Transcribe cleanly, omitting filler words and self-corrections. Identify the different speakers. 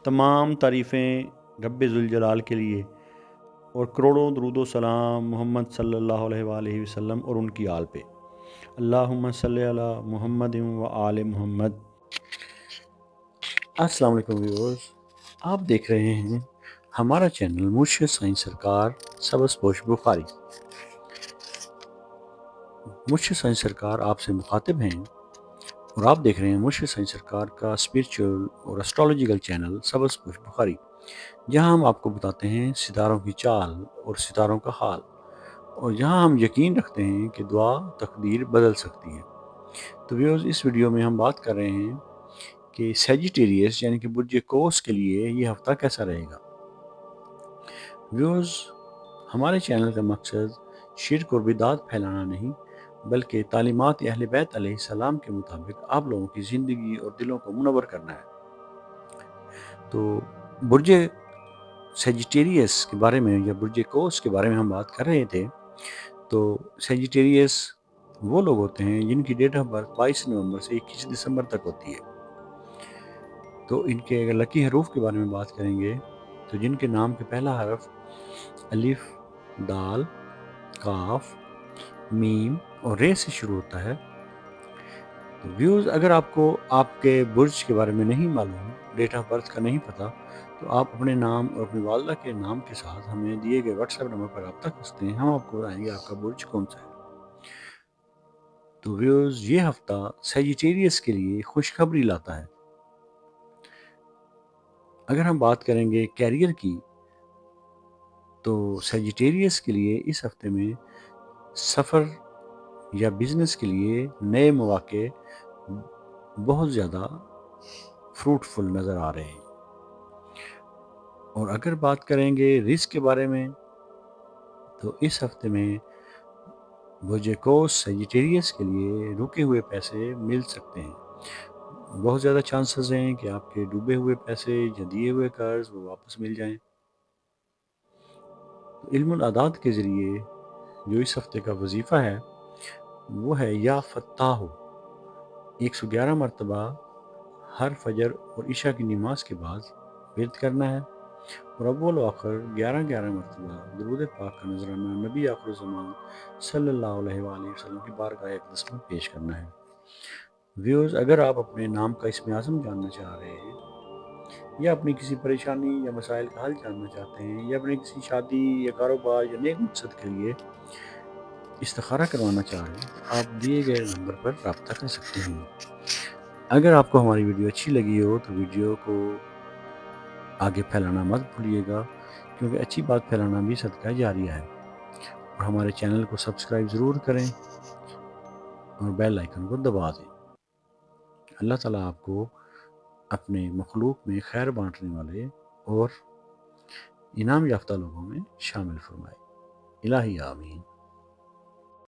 Speaker 1: تمام تعریفیں رب ذوالجلال کے لیے اور کروڑوں درود و سلام محمد صلی اللہ علیہ وآلہ وسلم اور ان کی آل پہ۔ اللہم صلی علی محمد و آل محمد۔ السلام علیکم ویورز، آپ دیکھ رہے ہیں ہمارا چینل مرشد سائیں سرکار سبز پوش بخاری۔ مرشد سائیں سرکار آپ سے مخاطب ہیں اور آپ دیکھ رہے ہیں مرشد سائیں سرکار کا اسپریچول اور اسٹرالوجیکل چینل سبز پوش بخاری، جہاں ہم آپ کو بتاتے ہیں ستاروں کی چال اور ستاروں کا حال، اور جہاں ہم یقین رکھتے ہیں کہ دعا تقدیر بدل سکتی ہے۔ تو ویورز، اس ویڈیو میں ہم بات کر رہے ہیں کہ سیجیٹیریس یعنی کہ برج قوس کے لیے یہ ہفتہ کیسا رہے گا۔ ویورز، ہمارے چینل کا مقصد شرک اور بدعات پھیلانا نہیں، بلکہ تعلیمات اہل بیت علیہ السلام کے مطابق آپ لوگوں کی زندگی اور دلوں کو منور کرنا ہے۔ تو برج سیجیٹیریس کے بارے میں یا برج قوس کے بارے میں ہم بات کر رہے تھے۔ تو سیجیٹیریس وہ لوگ ہوتے ہیں جن کی ڈیٹ آف برتھ 22 نومبر سے 21 دسمبر تک ہوتی ہے۔ تو ان کے اگر لکی حروف کے بارے میں بات کریں گے تو جن کے نام کے پہلا حرف الف، دال، کاف، میم اور ر سے شروع ہوتا ہے۔ تو ویوز، اگر آپ کو آپ کے برج کے بارے میں نہیں معلوم، ڈیٹ آف برتھ کا نہیں پتہ، تو آپ اپنے نام اور اپنی والدہ کے نام کے ساتھ ہمیں دیے گئے واٹس ایپ نمبر پر رابطہ کر سکتے ہیں، ہم آپ کو بتائیں گے آپ کا برج کون سا ہے۔ تو ویوز، یہ ہفتہ سیجیٹیریس کے لیے خوشخبری لاتا ہے۔ اگر ہم بات کریں گے کیریئر کی، تو سیجیٹیریس کے لیے اس ہفتے میں سفر یا بزنس کے لیے نئے مواقع بہت زیادہ فروٹفل نظر آ رہے ہیں۔ اور اگر بات کریں گے رزق کے بارے میں، تو اس ہفتے میں برج قوس سیجیٹیریس کے لیے رکے ہوئے پیسے مل سکتے ہیں۔ بہت زیادہ چانسز ہیں کہ آپ کے ڈوبے ہوئے پیسے یا دیے ہوئے قرض وہ واپس مل جائیں۔ علم الاعداد کے ذریعے جو اس ہفتے کا وظیفہ ہے وہ ہے یا فتاح، 111 مرتبہ ہر فجر اور عشاء کی نماز کے بعد ورد کرنا ہے، اور اول و آخر 11 مرتبہ درود پاک کا نذرانہ نبی آخر الزمان صلی اللہ علیہ وآلہ وسلم کی بارگاہ اقدس میں پیش کرنا ہے۔ ویورز، اگر آپ اپنے نام کا اسم اعظم جاننا چاہ رہے ہیں، یا اپنی کسی پریشانی یا مسائل کا حل جاننا چاہتے ہیں، یا اپنی کسی شادی یا کاروبار یا نیک مقصد کے لیے استخارہ کروانا چاہ رہے ہیں، تو آپ دیے گئے نمبر پر رابطہ کر سکتے ہیں۔ اگر آپ کو ہماری ویڈیو اچھی لگی ہو تو ویڈیو کو آگے پھیلانا مت بھولیے گا، کیونکہ اچھی بات پھیلانا بھی صدقہ جاریہ ہے۔ اور ہمارے چینل کو سبسکرائب ضرور کریں اور بیل آئیکن کو دبا دیں۔ اللہ تعالیٰ آپ کو اپنے مخلوق میں خیر بانٹنے والے اور انعام یافتہ لوگوں میں شامل فرمائے۔ الہی آمین۔